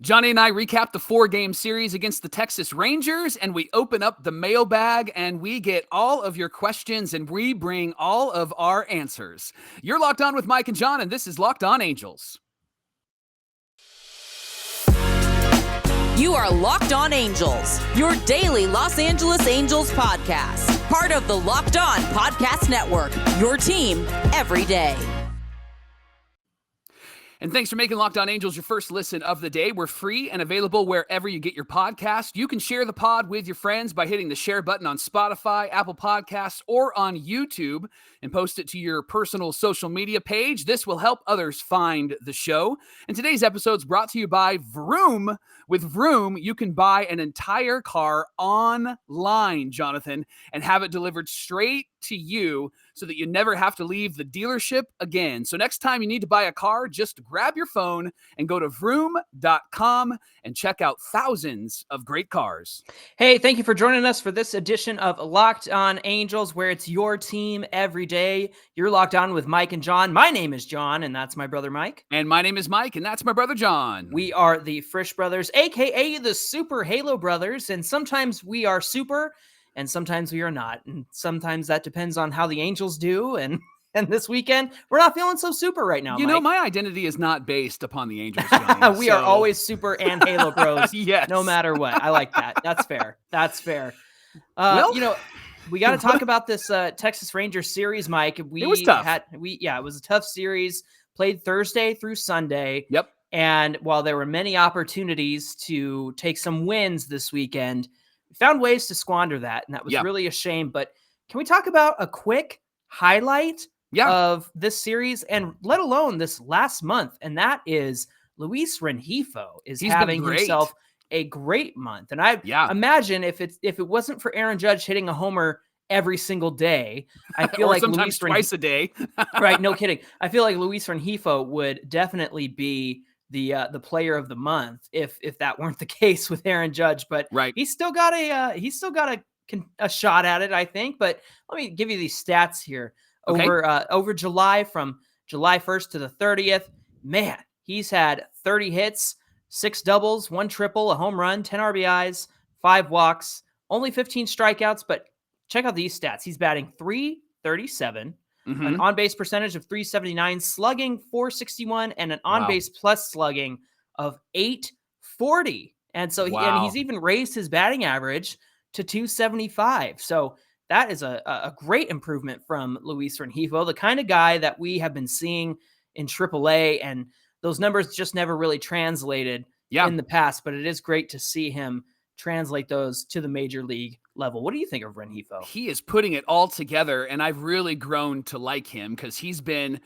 Johnny and I recap the 4-game series against the Texas Rangers, and we open up the mailbag, and we get all of your questions, and we bring all of our answers. You're Locked On with Mike and John, and this is Locked On Angels. You are Locked On Angels, your daily Los Angeles Angels podcast. Part of the Locked On Podcast Network, your team every day. And thanks for making Locked On Angels your first listen of the day. We're free and available wherever you get your podcast. You can share the pod with your friends by hitting the share button on Spotify, Apple Podcasts, or on YouTube and post it to your personal social media page. This will help others find the show. And today's episode is brought to you by Vroom. With Vroom, you can buy an entire car online, Jonathan, and have it delivered straight to you so that you never have to leave the dealership again. So next time you need to buy a car, just grab your phone and go to vroom.com and check out thousands of great cars. Hey, thank you for joining us for this edition of Locked On Angels, where it's your team every day. You're locked on with Mike and John. My name is John, and that's my brother Mike. And my name is Mike, and that's my brother John. We are the Frisch Brothers, a.k.a. the Super Halo Brothers, and sometimes we are super, and sometimes we are not. And sometimes that depends on how the Angels do, and this weekend, we're not feeling so super right now, You Mike. know, my identity is not based upon the Angels, Johnny, We are always super and Halo Bros, yes. no matter what. I like that. That's fair. That's fair. Well, We got to talk about this Texas Rangers series, Mike. It was tough. It was a tough series. Played Thursday through Sunday. Yep. And while there were many opportunities to take some wins this weekend, we found ways to squander that, and that was really a shame. But can we talk about a quick highlight of this series, and let alone this last month? And that is Luis Rengifo is having himself a great month. And I imagine if it wasn't for Aaron Judge hitting a homer every single day, I feel like sometimes twice a day. Right, no kidding. I feel like Luis Rengifo would definitely be the player of the month if that weren't the case with Aaron Judge. But he's still got a shot at it, I think. But let me give you these stats here. Over July, from July 1st to the 30th, man, he's had 30 hits, 6 doubles, 1 triple, a home run, 10 RBIs, 5 walks, only 15 strikeouts. But check out these stats. He's batting .337, an on-base percentage of .379, slugging .461, and an on-base plus slugging of .840. And so he's even raised his batting average to .275. So that is a great improvement from Luis Rengifo, the kind of guy that we have been seeing in AAA, and those numbers just never really translated in the past, but it is great to see him translate those to the major league level. What do you think of Rengifo? He is putting it all together, and I've really grown to like him because he's been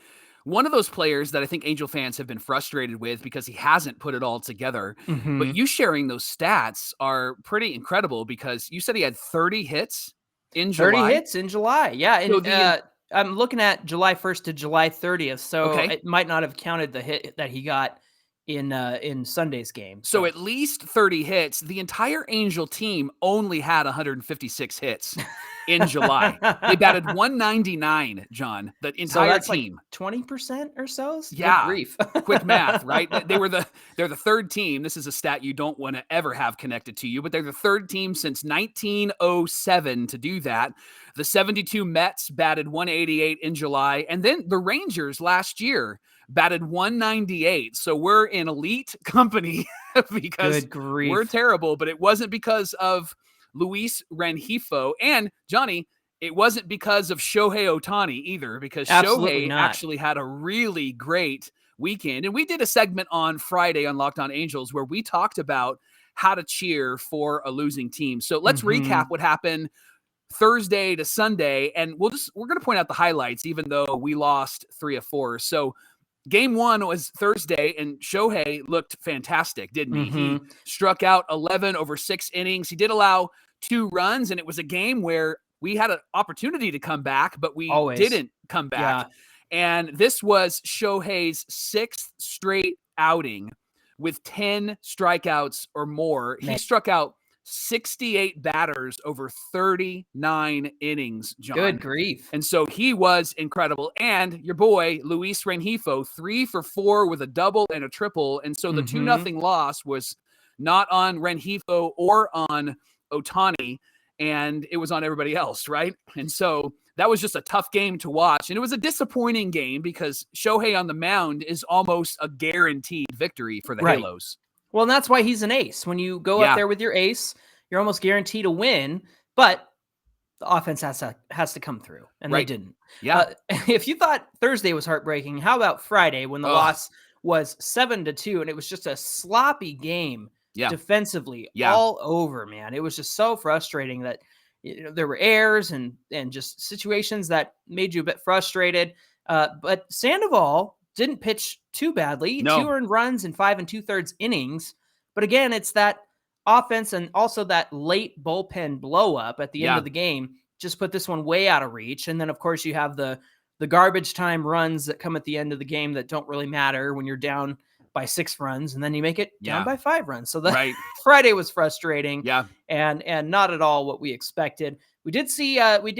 one of those players that I think Angel fans have been frustrated with because he hasn't put it all together. But you sharing those stats are pretty incredible because you said he had 30 hits in July. 30 hits in July. Yeah. And I'm looking at July 1st to July 30th. So it might not have counted the hit that he got in Sunday's game. So at least 30 hits. The entire Angel team only had 156 hits in July. They batted .199, John, the entire team. Like 20% or so? Yeah. Good grief. Quick math, right? They're the third team. This is a stat you don't want to ever have connected to you, but they're the third team since 1907 to do that. The 72 Mets batted .188 in July, and then the Rangers last year batted .198. So we're in elite company because we're terrible, but it wasn't because of Luis Rengifo. And Johnny, it wasn't because of Shohei Ohtani either, because Shohei actually had a really great weekend. And we did a segment on Friday on Locked On Angels where we talked about how to cheer for a losing team. So let's recap what happened Thursday to Sunday, and we're going to point out the highlights, even though we lost 3 of 4. So Game 1 was Thursday, and Shohei looked fantastic, didn't he? He struck out 11 over 6 innings. He did allow 2 runs, and it was a game where we had an opportunity to come back, but we didn't come back. And this was Shohei's 6th straight outing with 10 strikeouts or more. He struck out 68 batters over 39 innings, John. Good grief. And so he was incredible. And your boy, Luis Rengifo, 3 for 4 with a double and a triple. And so the 2-0 loss was not on Rengifo or on Ohtani, and it was on everybody else, right? And so that was just a tough game to watch. And it was a disappointing game because Shohei on the mound is almost a guaranteed victory for the Halos. Well, and that's why he's an ace. When you go up there with your ace, you're almost guaranteed a win, but the offense has to come through, and they didn't. Yeah. If you thought Thursday was heartbreaking, how about Friday when the loss was 7-2, and it was just a sloppy game defensively all over, man. It was just so frustrating that there were errors and just situations that made you a bit frustrated. But Sandoval didn't pitch too badly. 2 earned runs in 5 2/3 innings. But again, it's that offense and also that late bullpen blow up at the end of the game just put this one way out of reach. And then, of course, you have the garbage time runs that come at the end of the game that don't really matter when you're down by 6 runs, and then you make it down by 5 runs. So the Friday was frustrating and not at all what we expected. We did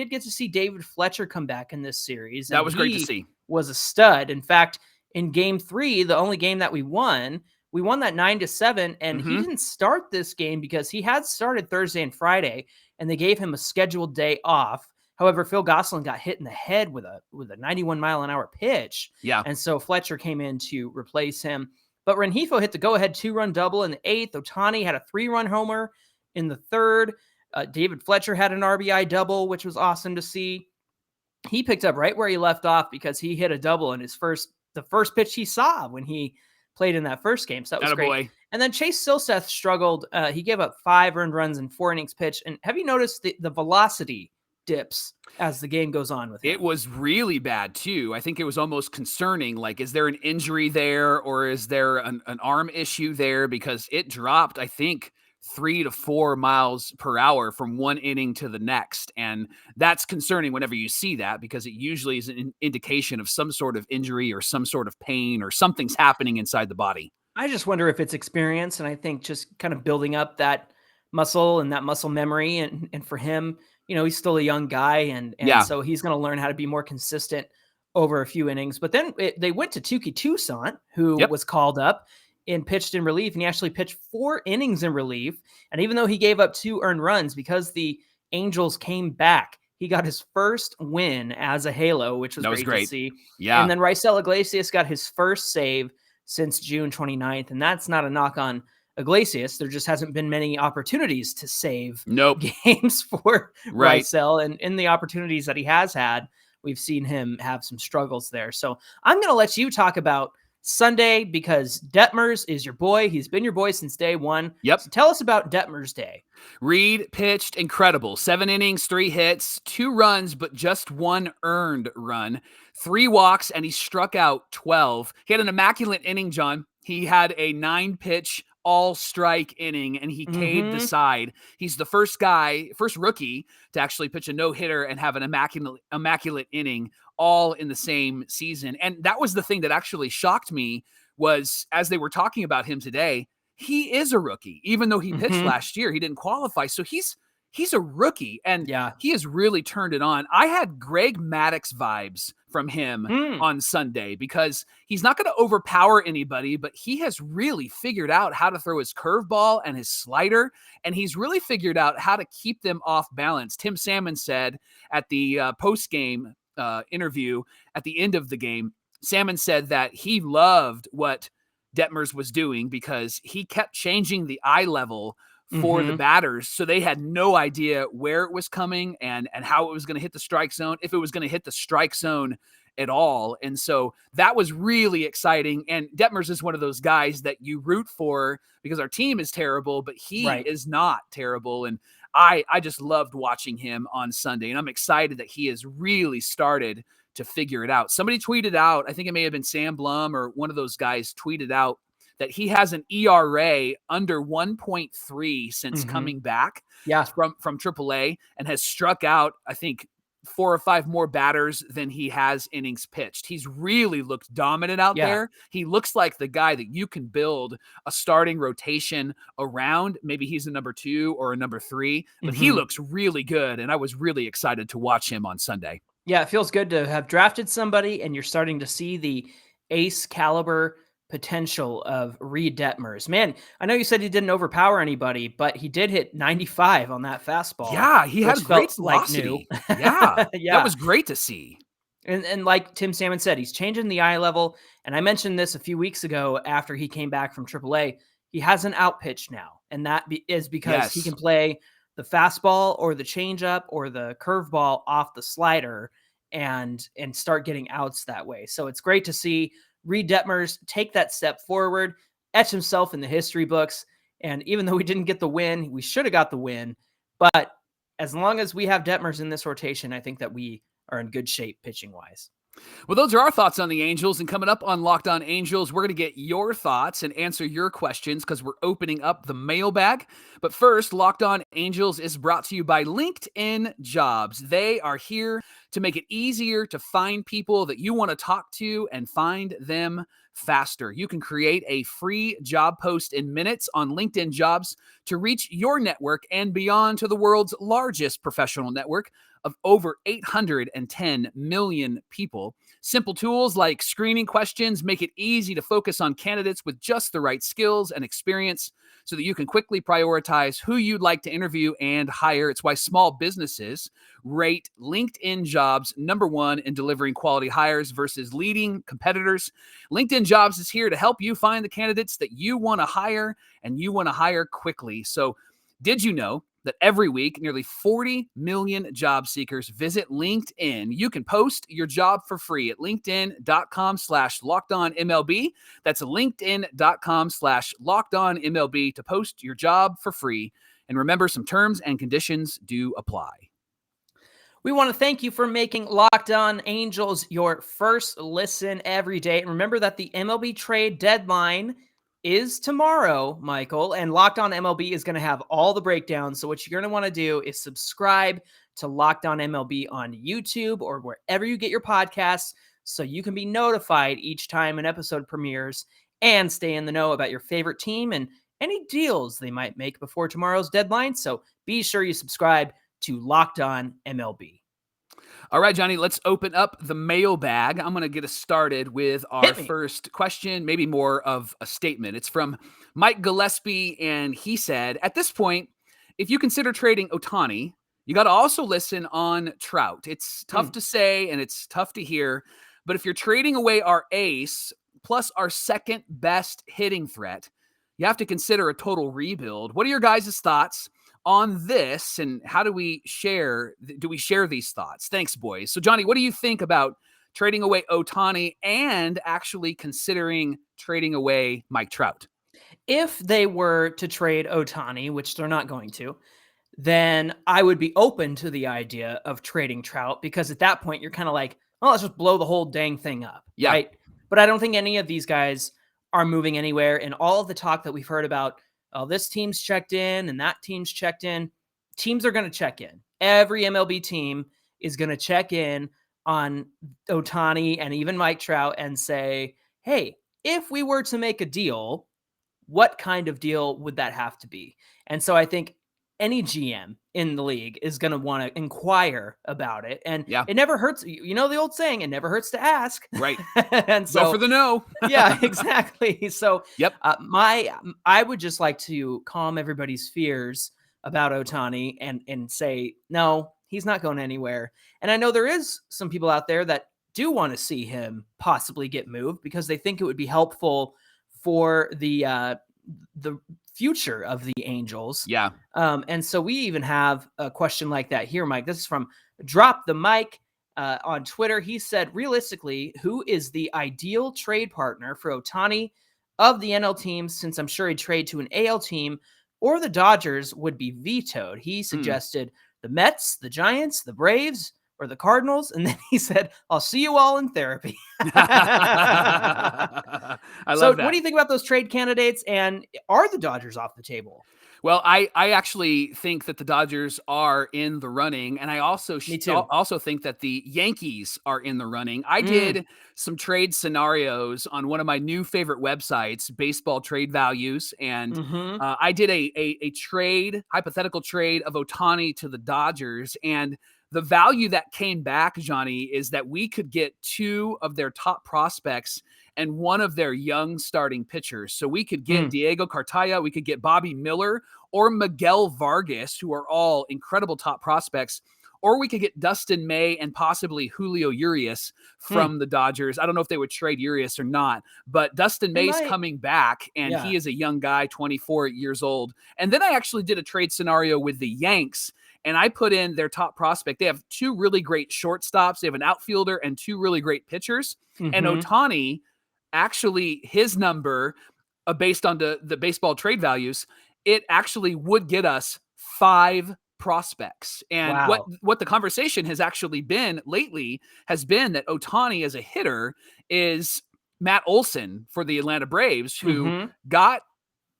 get to see David Fletcher come back in this series. That was great to see. Was a stud. In fact, in game 3, the only game that we won that 9-7, and he didn't start this game because he had started Thursday and Friday, and they gave him a scheduled day off. However, Phil Gosselin got hit in the head with a 91-mile-an-hour pitch. Yeah. And so Fletcher came in to replace him. But Rengifo hit the go-ahead 2-run double in the 8th. Ohtani had a 3-run homer in the 3rd. David Fletcher had an RBI double, which was awesome to see. He picked up right where he left off because he hit a double in the first pitch he saw when he played in that first game. So that was great. Boy. And then Chase Silseth struggled. He gave up 5 earned runs in 4 innings pitched. And have you noticed the velocity dips as the game goes on with him? It was really bad too. I think it was almost concerning. Like, is there an injury there, or is there an arm issue there? Because it dropped, I think, 3 to 4 miles per hour from one inning to the next. And that's concerning whenever you see that, because it usually is an indication of some sort of injury or some sort of pain or something's happening inside the body. I just wonder if it's experience. And I think just kind of building up that muscle and that muscle memory. And for him, he's still a young guy. And so he's going to learn how to be more consistent over a few innings. But then they went to Touki Toussaint, who was called up and pitched in relief, and he actually pitched 4 innings in relief. And even though he gave up 2 earned runs, because the Angels came back, he got his first win as a Halo, which was great to see. Yeah. And then Raisel Iglesias got his first save since June 29th. And that's not a knock on Iglesias. There just hasn't been many opportunities to save games for Raisel. And in the opportunities that he has had, we've seen him have some struggles there. So I'm going to let you talk about Sunday, because Detmers is your boy. He's been your boy since day one. Yep. So tell us about Detmers Day. Reid pitched incredible. 7 innings, 3 hits, 2 runs, but just 1 earned run, 3 walks, and he struck out 12. He had an immaculate inning, John. He had a 9-pitch all-strike inning, and he K'd the side. He's the first rookie to actually pitch a no-hitter and have an immaculate inning all in the same season. And that was the thing that actually shocked me, was as they were talking about him today, he is a rookie. Even though he pitched last year, he didn't qualify. So he's a rookie, and he has really turned it on. I had Greg Maddux vibes from him on Sunday, because he's not going to overpower anybody, but he has really figured out how to throw his curveball and his slider, and he's really figured out how to keep them off balance. Tim Salmon said at the post-game interview at the end of the game, Salmon said that he loved what Detmers was doing because he kept changing the eye level for the batters, so they had no idea where it was coming and how it was going to hit the strike zone, if it was going to hit the strike zone at all. And so that was really exciting. And Detmers is one of those guys that you root for because our team is terrible, but he is not terrible. And I just loved watching him on Sunday, and I'm excited that he has really started to figure it out. Somebody tweeted out, I think it may have been Sam Blum or one of those guys tweeted out, that he has an ERA under 1.3 since coming back from AAA, and has struck out, I think, 4 or 5 more batters than he has innings pitched. He's really looked dominant out there. He looks like the guy that you can build a starting rotation around. Maybe he's a number 2 or a number 3, but he looks really good, and I was really excited to watch him on Sunday. Yeah, it feels good to have drafted somebody, and you're starting to see the ace caliber potential of Reid Detmers. Man, I know you said he didn't overpower anybody, but he did hit 95 on that fastball. Yeah, he had great velocity. Like yeah, that was great to see. And like Tim Salmon said, he's changing the eye level. And I mentioned this a few weeks ago after he came back from AAA. He has an out pitch now, and that is because he can play the fastball or the changeup or the curveball off the slider and start getting outs that way. So it's great to see Reid Detmers take that step forward, etch himself in the history books. And even though we didn't get the win, we should have got the win. But as long as we have Detmers in this rotation, I think that we are in good shape pitching wise. Well, those are our thoughts on the Angels. And coming up on Locked On Angels, we're going to get your thoughts and answer your questions because we're opening up the mailbag. But first, Locked On Angels is brought to you by LinkedIn Jobs. They are here to make it easier to find people that you want to talk to and find them faster. You can create a free job post in minutes on LinkedIn Jobs to reach your network and beyond to the world's largest professional network of over 810 million people. Simple tools like screening questions make it easy to focus on candidates with just the right skills and experience so that you can quickly prioritize who you'd like to interview and hire. It's why small businesses rate LinkedIn Jobs #1 in delivering quality hires versus leading competitors. LinkedIn Jobs is here to help you find the candidates that you want to hire and you want to hire quickly. So did you know that every week, nearly 40 million job seekers visit LinkedIn? You can post your job for free at linkedin.com/lockedonmlb. That's linkedin.com/lockedonmlb to post your job for free. And remember, some terms and conditions do apply. We want to thank you for making Locked On Angels your first listen every day. And remember that the MLB trade deadline is tomorrow, Michael, and Locked On MLB is going to have all the breakdowns. So what you're going to want to do is subscribe to Locked On MLB on YouTube or wherever you get your podcasts so you can be notified each time an episode premieres and stay in the know about your favorite team and any deals they might make before tomorrow's deadline. So be sure you subscribe to Locked On MLB. All right, Johnny, let's open up the mailbag. I'm going to get us started with our first question, maybe more of a statement. It's from Mike Gillespie, and he said, at this point, if you consider trading Ohtani, you got to also listen on Trout. It's tough to say, and it's tough to hear, but if you're trading away our ace plus our second best hitting threat, you have to consider a total rebuild. What are your guys' thoughts on this, and how do we share these thoughts? Thanks, boys. So, Johnny, what do you think about trading away Ohtani and actually considering trading away Mike Trout? If they were to trade Ohtani, which they're not going to, then I would be open to the idea of trading Trout, because at that point you're kind of like, oh, let's just blow the whole dang thing up. Yeah. Right? But I don't think any of these guys are moving anywhere. And all of the talk that we've heard about, oh, this team's checked in and that team's checked in. Teams are going to check in. Every MLB team is going to check in on Ohtani and even Mike Trout and say, hey, if we were to make a deal, what kind of deal would that have to be? And so I think any GM in the league is going to want to inquire about it. And it never hurts. You know the old saying, it never hurts to ask. Right. And so, go for the no. Yeah, exactly. So yep. I would just like to calm everybody's fears about Ohtani and say, no, he's not going anywhere. And I know there is some people out there that do want to see him possibly get moved because they think it would be helpful for the future of the Angels. Yeah. And so we even have a question like that here, Mike. This is from Drop the Mic on Twitter. He said, realistically, who is the ideal trade partner for Ohtani of the NL teams, since I'm sure he'd trade to an AL team, or the Dodgers would be vetoed? He suggested the Mets, the Giants, the Braves, or the Cardinals. And then he said, I'll see you all in therapy. I love that. What do you think about those trade candidates? And are the Dodgers off the table? Well, I actually think that the Dodgers are in the running, and I also also think that the Yankees are in the running. I did some trade scenarios on one of my new favorite websites, Baseball Trade Values, and I did a hypothetical trade of Ohtani to the Dodgers, and the value that came back, Johnny, is that we could get 2 of their top prospects and 1 of their young starting pitchers. So we could get Diego Cartaya, we could get Bobby Miller, or Miguel Vargas, who are all incredible top prospects, or we could get Dustin May and possibly Julio Urias from the Dodgers. I don't know if they would trade Urias or not, but Dustin May's coming back, and he is a young guy, 24 years old. And then I actually did a trade scenario with the Yanks, and I put in their top prospect. They have 2 really great shortstops. They have an outfielder and 2 really great pitchers. And Ohtani, actually, his number, based on the baseball trade values, it actually would get us 5 prospects. And what the conversation has actually been lately has been that Ohtani as a hitter is Matt Olson for the Atlanta Braves, who got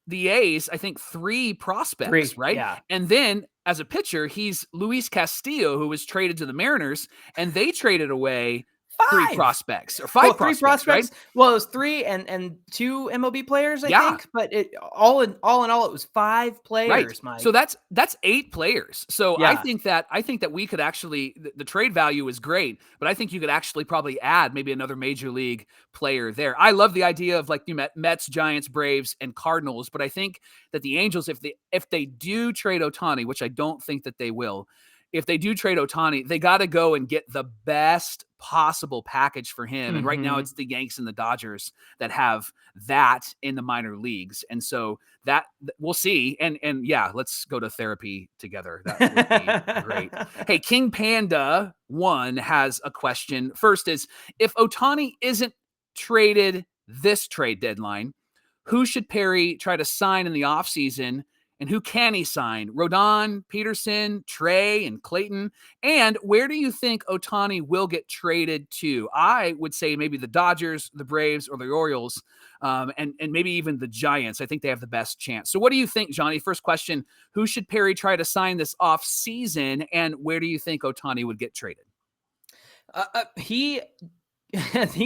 the A's, I think, 3 prospects, right? Yeah. And then as a pitcher, he's Luis Castillo, who was traded to the Mariners, and they traded away 3 prospects or 5 prospects, right? Well, it was 3 and 2 MLB players, I think, but all in all, it was 5 players, Mike. So that's 8 players. So I think that we could actually, the trade value is great, but I think you could actually probably add maybe another major league player there. I love the idea of like you Mets, Giants, Braves, and Cardinals, but I think that the Angels, if they do trade Ohtani, which I don't think that they will, if they do trade Ohtani, they got to go and get the best possible package for him. And right now it's the Yanks and the Dodgers that have that in the minor leagues. And so that we'll see. And yeah, let's go to therapy together. That would be great. Hey, King Panda 1 has a question. First is, if Ohtani isn't traded this trade deadline, who should Perry try to sign in the offseason? And who can he sign? Rodon, Peterson, Trey, and Clayton. And where do you think Ohtani will get traded to? I would say maybe the Dodgers, the Braves, or the Orioles, and maybe even the Giants. I think they have the best chance. So what do you think, Johnny? First question, who should Perry try to sign this off season? And where do you think Ohtani would get traded? He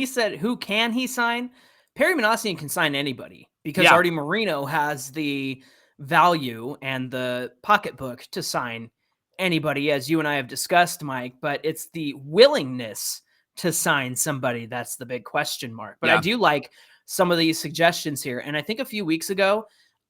said, who can he sign? Perry Minasian can sign anybody because Artie Moreno has the value and the pocketbook to sign anybody, as you and I have discussed, Mike, but it's the willingness to sign somebody that's the big question mark. But I do like some of these suggestions here. And I think a few weeks ago,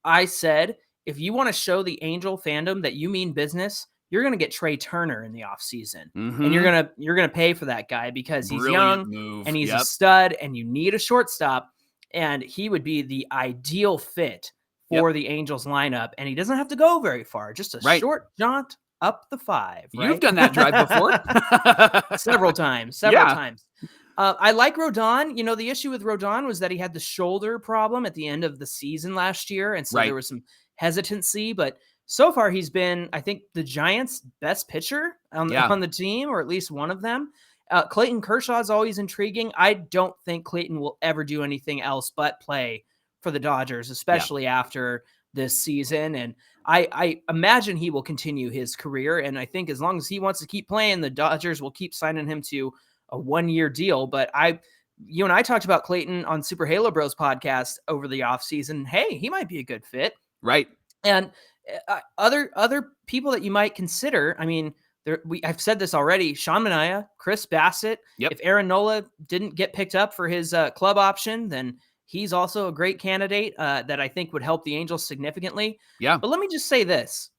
I said, if you want to show the Angel fandom that you mean business, you're going to get Trey Turner in the offseason. And you're going to pay for that guy because he's young and he's a stud and you need a shortstop. And he would be the ideal fit for the Angels lineup, and he doesn't have to go very far. Just a short jaunt up the 5. Right? You've done that drive before. Several times. I like Rodon. You know, the issue with Rodon was that he had the shoulder problem at the end of the season last year, and so there was some hesitancy, but so far he's been, I think, the Giants' best pitcher on the team, or at least one of them. Clayton Kershaw is always intriguing. I don't think Clayton will ever do anything else but play for the Dodgers, especially after this season. And I imagine he will continue his career. And I think as long as he wants to keep playing, the Dodgers will keep signing him to a 1-year deal. But you and I talked about Clayton on Super Halo Bros podcast over the offseason. Hey, he might be a good fit. Right. And other people that you might consider, I mean, I've said this already, Sean Manaea, Chris Bassett. If Aaron Nola didn't get picked up for his club option, then he's also a great candidate that I think would help the Angels significantly. Yeah. But let me just say this.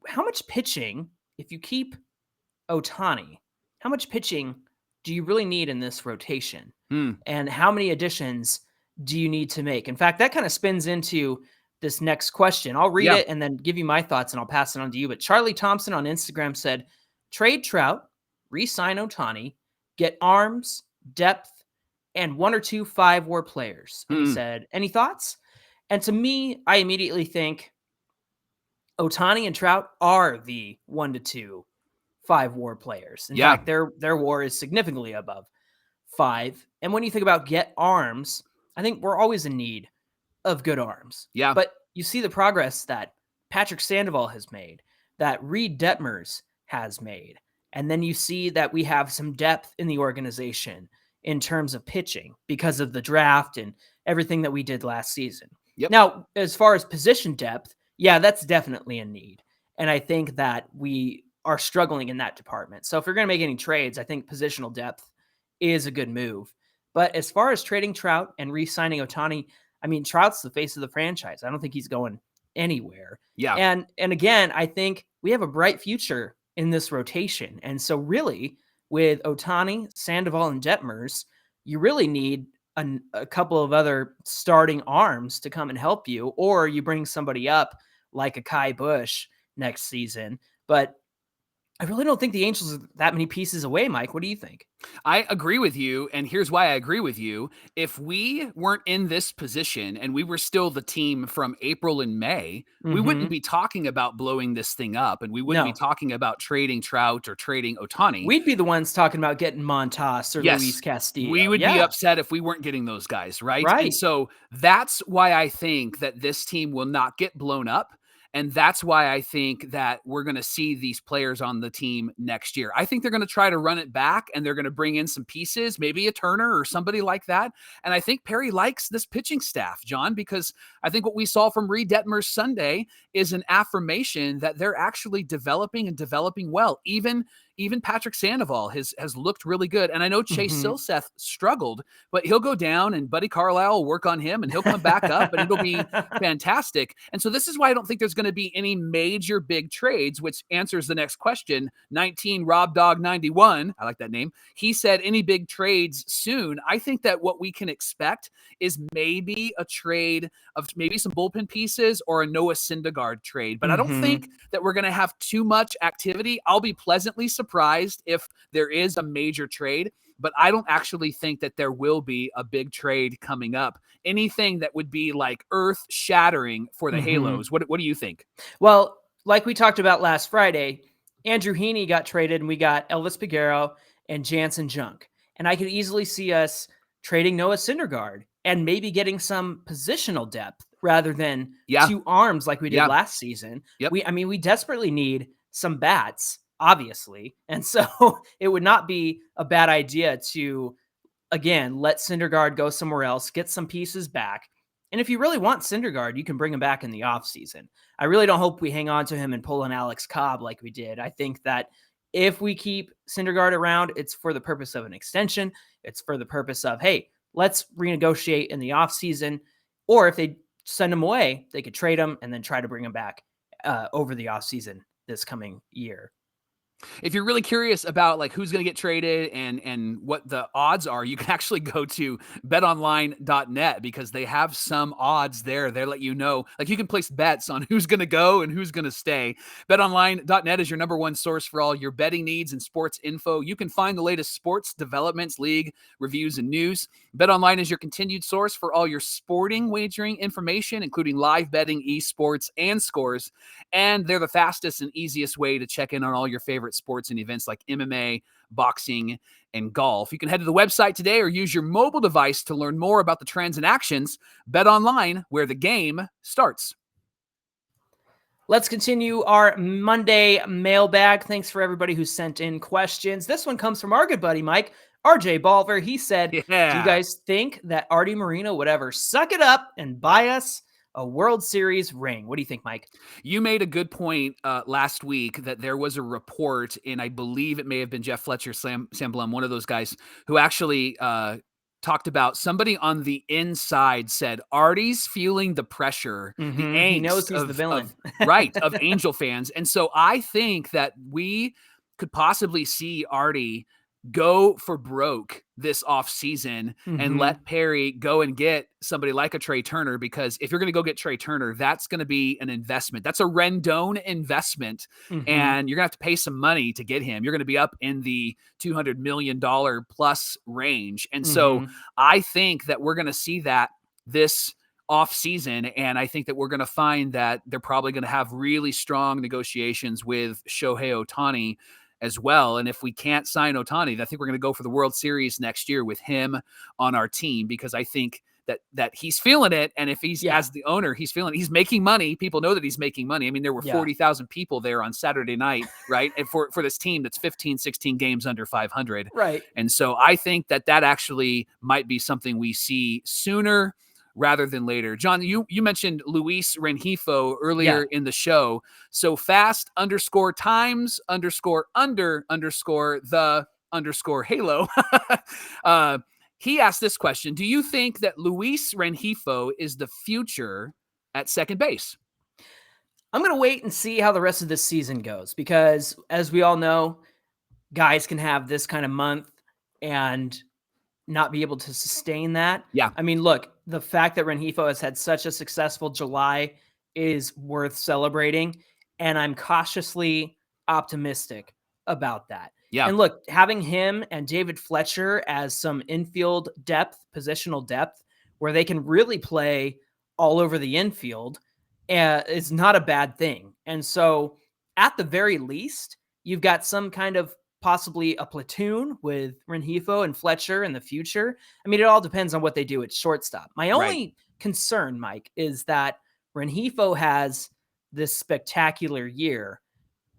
How much pitching, if you keep Ohtani, how much pitching do you really need in this rotation? And how many additions do you need to make? In fact, that kind of spins into this next question. I'll read it and then give you my thoughts, and I'll pass it on to you. But Charlie Thompson on Instagram said, trade Trout, re-sign Ohtani, get arms, depth, and 1 or 2 5-WAR players. And he said, any thoughts? And to me, I immediately think Ohtani and Trout are the 1 to 2 5-WAR players. In fact, their WAR is significantly above 5. And when you think about get arms, I think we're always in need of good arms. Yeah. But you see the progress that Patrick Sandoval has made, that Reid Detmers has made. And then you see that we have some depth in the organization in terms of pitching because of the draft and everything that we did last season. Yep. Now, as far as position depth, yeah, that's definitely a need. And I think that we are struggling in that department. So if you're going to make any trades, I think positional depth is a good move. But as far as trading Trout and re-signing Ohtani, I mean, Trout's the face of the franchise. I don't think he's going anywhere. Yeah. And again, I think we have a bright future in this rotation. And so really, with Ohtani, Sandoval, and Detmers, you really need a couple of other starting arms to come and help you, or you bring somebody up like a Kai Busch next season. But I really don't think the Angels are that many pieces away, Mike. What do you think? I agree with you, and here's why I agree with you. If we weren't in this position and we were still the team from April and May, we wouldn't be talking about blowing this thing up, and we wouldn't be talking about trading Trout or trading Ohtani. We'd be the ones talking about getting Montas or Luis Castillo. We would be upset if we weren't getting those guys, right? Right. And so that's why I think that this team will not get blown up. And that's why I think that we're going to see these players on the team next year. I think they're going to try to run it back, and they're going to bring in some pieces, maybe a Turner or somebody like that. And I think Perry likes this pitching staff, John, because I think what we saw from Reid Detmers Sunday is an affirmation that they're actually developing and developing well. Even Patrick Sandoval has looked really good. And I know Chase Silseth struggled, but he'll go down and Buddy Carlisle will work on him and he'll come back up and it'll be fantastic. And so this is why I don't think there's going to be any major big trades, which answers the next question. 19 Rob Dog 91. I like that name. He said any big trades soon. I think that what we can expect is maybe a trade of maybe some bullpen pieces or a Noah Syndergaard trade. But I don't think that we're going to have too much activity. I'll be pleasantly surprised if there is a major trade, but I don't actually think that there will be a big trade coming up. Anything that would be like earth shattering for the Halos. What do you think? Well, like we talked about last Friday, Andrew Heaney got traded and we got Elvis Peguero and Jansen Junk. And I could easily see us trading Noah Syndergaard and maybe getting some positional depth rather than two arms like we did last season. We desperately need some bats, obviously. And so it would not be a bad idea to, again, let Syndergaard go somewhere else, get some pieces back. And if you really want Syndergaard, you can bring him back in the offseason. I really don't hope we hang on to him and pull an Alex Cobb like we did. I think that if we keep Syndergaard around, it's for the purpose of an extension. It's for the purpose of, hey, let's renegotiate in the offseason. Or if they send him away, they could trade him and then try to bring him back over the offseason this coming year. If you're really curious about like who's going to get traded and what the odds are, you can actually go to betonline.net because they have some odds there. They let you know, like you can place bets on who's going to go and who's going to stay. Betonline.net is your number one source for all your betting needs and sports info. You can find the latest sports developments, league reviews, and news. BetOnline is your continued source for all your sporting wagering information, including live betting, esports, and scores. And they're the fastest and easiest way to check in on all your favorite sports and events like MMA, boxing, and golf. You can head to the website today or use your mobile device to learn more about the trends and actions. Bet online, where the game starts. Let's continue our Monday mailbag. Thanks for everybody who sent in questions. This one comes from our good buddy, Mike, RJ Balver. He said, do you guys think that Artie Moreno would ever suck it up and buy us a World Series ring? What do you think, Mike? You made a good point last week that there was a report, and I believe it may have been Jeff Fletcher, Sam Blum, one of those guys, who actually talked about somebody on the inside said Artie's feeling the pressure, the angst. He knows he's the villain. of Angel fans. And so I think that we could possibly see Artie go for broke this offseason and let Perry go and get somebody like a Trey Turner, because if you're going to go get Trey Turner, that's going to be an investment. That's a Rendon investment, and you're going to have to pay some money to get him. You're going to be up in the $200 million plus range. And so I think that we're going to see that this offseason, and I think that we're going to find that they're probably going to have really strong negotiations with Shohei Ohtani as well. And if we can't sign Ohtani, I think we're going to go for the World Series next year with him on our team, because I think that he's feeling it. And if he's as the owner, he's making money. People know that he's making money. I mean, there were 40,000 people there on Saturday night, right? And for this team that's 15, 16 games under 500. Right. And so I think that actually might be something we see sooner rather than later. John, you mentioned Luis Rengifo earlier in the show. So fast _times_under_the_halo. He asked this question. Do you think that Luis Rengifo is the future at second base? I'm going to wait and see how the rest of this season goes, because as we all know, guys can have this kind of month and not be able to sustain that. Yeah. I mean, look, the fact that Rengifo has had such a successful July is worth celebrating, and I'm cautiously optimistic about that. Yeah. And look, having him and David Fletcher as some infield depth, positional depth, where they can really play all over the infield is not a bad thing. And so at the very least, you've got some kind of possibly a platoon with Rengifo and Fletcher in the future. I mean, it all depends on what they do at shortstop. My only concern, Mike, is that Rengifo has this spectacular year,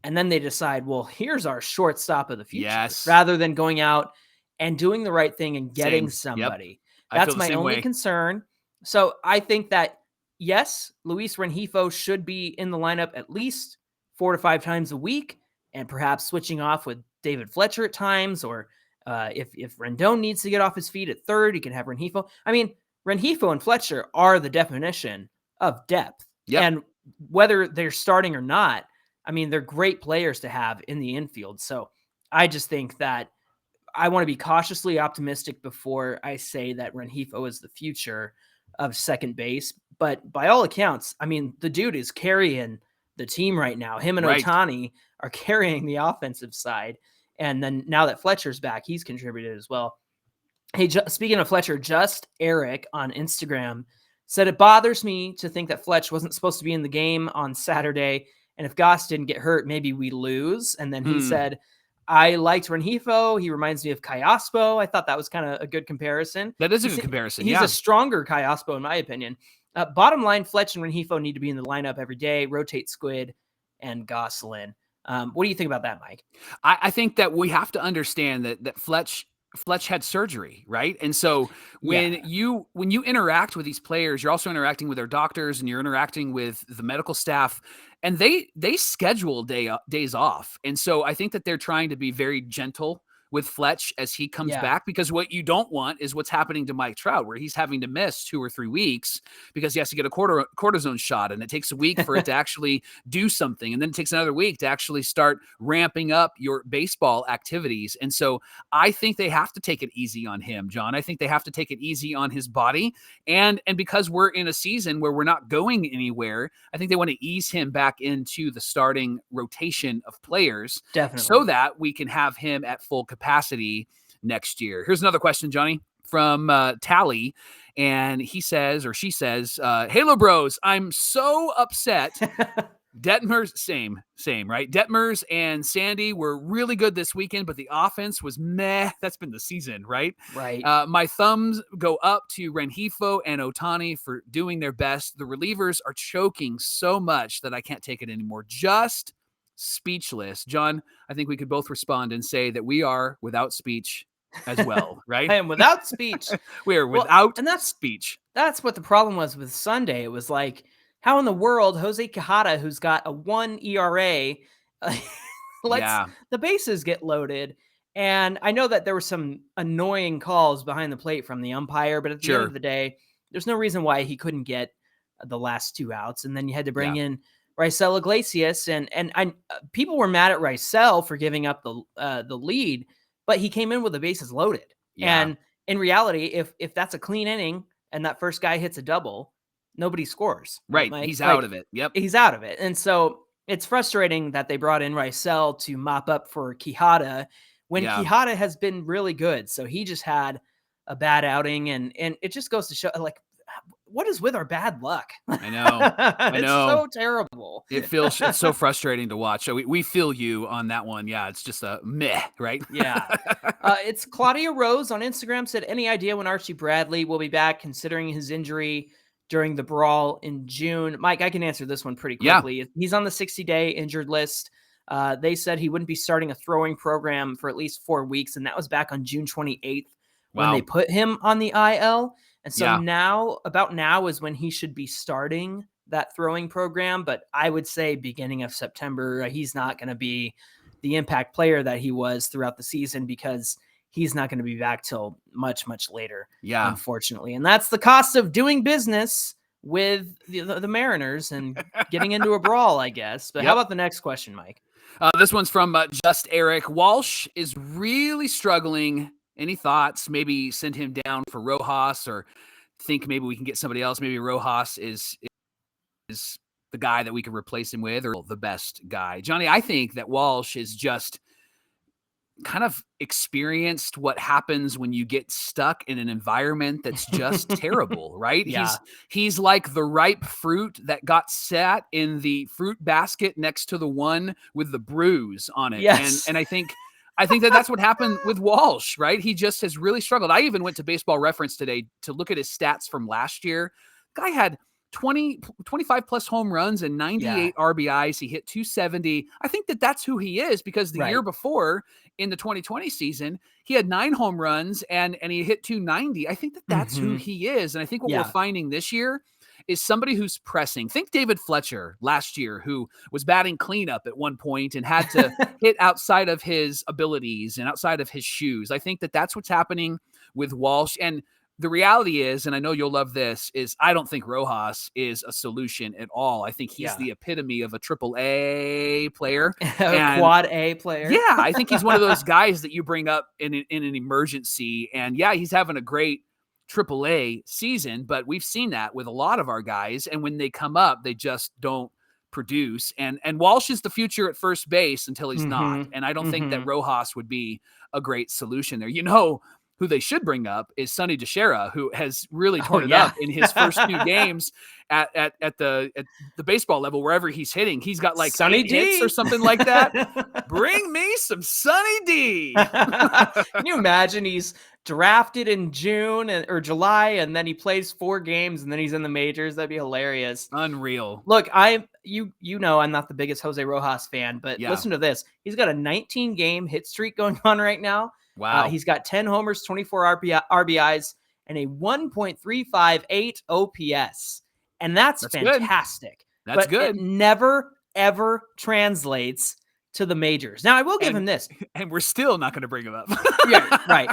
and then they decide, well, here's our shortstop of the future, rather than going out and doing the right thing and getting somebody. Yep. That's my only concern. So I think that, yes, Luis Rengifo should be in the lineup at least 4 to 5 times a week, and perhaps switching off with David Fletcher at times, or if Rendon needs to get off his feet at third, he can have Rengifo. I mean, Rengifo and Fletcher are the definition of depth. Yep. And whether they're starting or not, I mean, they're great players to have in the infield. So I just think that I want to be cautiously optimistic before I say that Rengifo is the future of second base. But by all accounts, I mean, the dude is carrying the team right now. Him and Ohtani are carrying the offensive side. And then now that Fletcher's back, he's contributed as well. Hey, speaking of Fletcher, just Eric on Instagram said, it bothers me to think that Fletch wasn't supposed to be in the game on Saturday. And if Goss didn't get hurt, maybe we lose. And then he said, I liked Rengifo. He reminds me of Kayaspo. I thought that was kind of a good comparison. That is a good comparison. He's a stronger Kayaspo, in my opinion. Bottom line, Fletch and Rengifo need to be in the lineup every day, rotate Squid and Gosselin. What do you think about that, Mike? I think that we have to understand that Fletch had surgery, right? And so when you interact with these players, you're also interacting with their doctors and you're interacting with the medical staff, and they schedule days off. And so I think that they're trying to be very gentle with Fletch as he comes back, because what you don't want is what's happening to Mike Trout, where he's having to miss 2 or 3 weeks because he has to get a cortisone shot, and it takes a week for it to actually do something. And then it takes another week to actually start ramping up your baseball activities. And so I think they have to take it easy on him, John. I think they have to take it easy on his body. And because we're in a season where we're not going anywhere, I think they want to ease him back into the starting rotation of players. Definitely. So that we can have him at full capacity next year. Here's another question, Johnny, from Tally. And he says, or she says, Halo Bros, I'm so upset. Detmers, same, right? Detmers and Sandy were really good this weekend, but the offense was meh. That's been the season, right? Right. My thumbs go up to Rengifo and Ohtani for doing their best. The relievers are choking so much that I can't take it anymore. Just speechless. John, I think we could both respond and say that we are without speech as well, right? I am without speech. We are without speech. That's what the problem was with Sunday. It was like, how in the world Jose Quijada, who's got a 1 ERA, lets the bases get loaded. And I know that there were some annoying calls behind the plate from the umpire, but at the end of the day, there's no reason why he couldn't get the last 2 outs. And then you had to bring in Raisel Iglesias, and people were mad at Raisel for giving up the lead, but he came in with the bases loaded. Yeah. And in reality, if that's a clean inning and that first guy hits a double, nobody scores. Right. He's out of it. Yep. He's out of it. And so it's frustrating that they brought in Raisel to mop up for Quijada when Quijada has been really good. So he just had a bad outing, and it just goes to show, like, what is with our bad luck? I know. It's so terrible. It's so frustrating to watch. So we feel you on that one. Yeah, it's just a meh, right? Yeah. It's Claudia Rose on Instagram said, any idea when Archie Bradley will be back considering his injury during the brawl in June? Mike, I can answer this one pretty quickly. Yeah. He's on the 60-day injured list. They said he wouldn't be starting a throwing program for at least 4 weeks, and that was back on June 28th when they put him on the IL. And so now is when he should be starting that throwing program. But I would say beginning of September, he's not going to be the impact player that he was throughout the season because he's not going to be back till much, much later, unfortunately. And that's the cost of doing business with the Mariners and getting into a brawl, I guess. But how about the next question, Mike? This one's from Just Eric. Walsh is really struggling. Any thoughts? Maybe send him down for Rojas, or think maybe we can get somebody else. Maybe Rojas is the guy that we could replace him with, or the best guy. Johnny, I think that Walsh is just kind of experienced what happens when you get stuck in an environment that's just terrible, right? Yeah. He's like the ripe fruit that got sat in the fruit basket next to the one with the bruise on it. Yes. And I think that's what happened with Walsh, right? He just has really struggled. I even went to Baseball Reference today to look at his stats from last year. Guy had 25 plus home runs and 98 RBIs. He hit 270. I think that's who he is, because the year before in the 2020 season, he had 9 home runs and he hit 290. I think that's who he is. And I think what we're finding this year is somebody who's pressing. Think David Fletcher last year, who was batting cleanup at one point and had to hit outside of his abilities and outside of his shoes. I think that's what's happening with Walsh. And the reality is, and I know you'll love this, is I don't think Rojas is a solution at all. I think he's the epitome of a AAA player. Quad A player. Yeah, I think he's one of those guys that you bring up in an emergency. And he's having a great AAA season, but we've seen that with a lot of our guys. And when they come up, they just don't produce. And Walsh is the future at first base until he's not. And I don't think that Rojas would be a great solution there. You know, who they should bring up is Sonny DeShera, who has really torn it up in his first 2 games at the baseball level, wherever he's hitting. He's got like Sonny 8 hits or something like that. Bring me some Sonny D. Can you imagine he's drafted in June or July, and then he plays 4 games, and then he's in the majors? That'd be hilarious. Unreal. Look, you know I'm not the biggest Jose Rojas fan, but listen to this. He's got a 19-game hit streak going on right now. Wow. He's got 10 homers, 24 RBIs, and a 1.358 OPS. And that's fantastic. Good. That's good. It never, ever translates to the majors. Now, I will give him this. And we're still not going to bring him up. Yeah, right.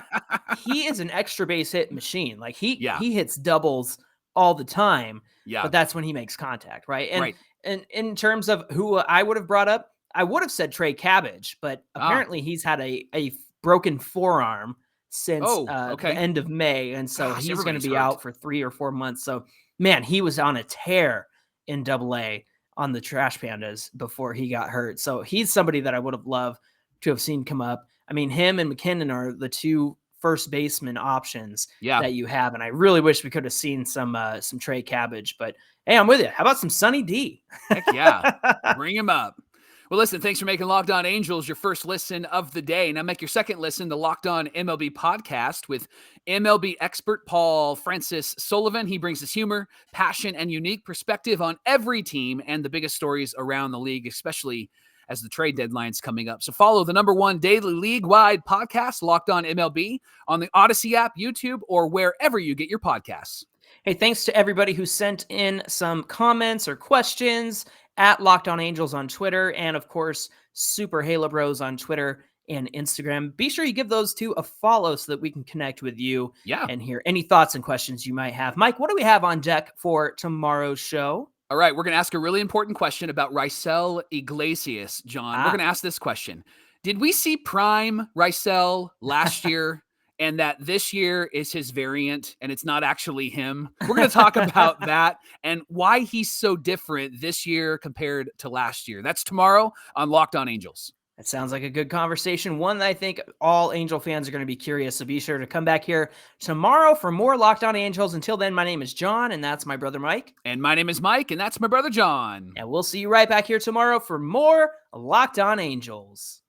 He is an extra base hit machine. Like he hits doubles all the time. Yeah. But that's when he makes contact, right? And in terms of who I would have brought up, I would have said Trey Cabbage, but apparently he's had a broken forearm since the end of May. And so he's going to be out for 3 or 4 months. So, man, he was on a tear in AA on the Trash Pandas before he got hurt. So he's somebody that I would have loved to have seen come up. I mean, him and McKinnon are the 2 first baseman options that you have. And I really wish we could have seen some Trey Cabbage, but hey, I'm with you. How about some Sonny D? Heck yeah. Bring him up. Well, listen, thanks for making Locked On Angels your first listen of the day. Now make your second listen, the Locked On MLB podcast with MLB expert Paul Francis Sullivan. He brings his humor, passion, and unique perspective on every team and the biggest stories around the league, especially as the trade deadline's coming up. So follow the #1 daily league-wide podcast, Locked On MLB, on the Odyssey app, YouTube, or wherever you get your podcasts. Hey, thanks to everybody who sent in some comments or questions at Locked On Angels on Twitter, and of course, Super Halo Bros on Twitter and Instagram. Be sure you give those 2 a follow so that we can connect with you and hear any thoughts and questions you might have. Mike, what do we have on deck for tomorrow's show? All right, we're going to ask a really important question about Raisel Iglesias, John. We're going to ask this question. Did we see prime Raisel last year? And that this year is his variant and it's not actually him? We're going to talk about that and why he's so different this year compared to last year. That's tomorrow on Locked On Angels. That sounds like a good conversation, one that I think all Angel fans are going to be curious. So be sure to come back here tomorrow for more Locked On Angels. Until then, my name is John, and that's my brother Mike. And my name is Mike, and that's my brother John. And we'll see you right back here tomorrow for more Locked On Angels.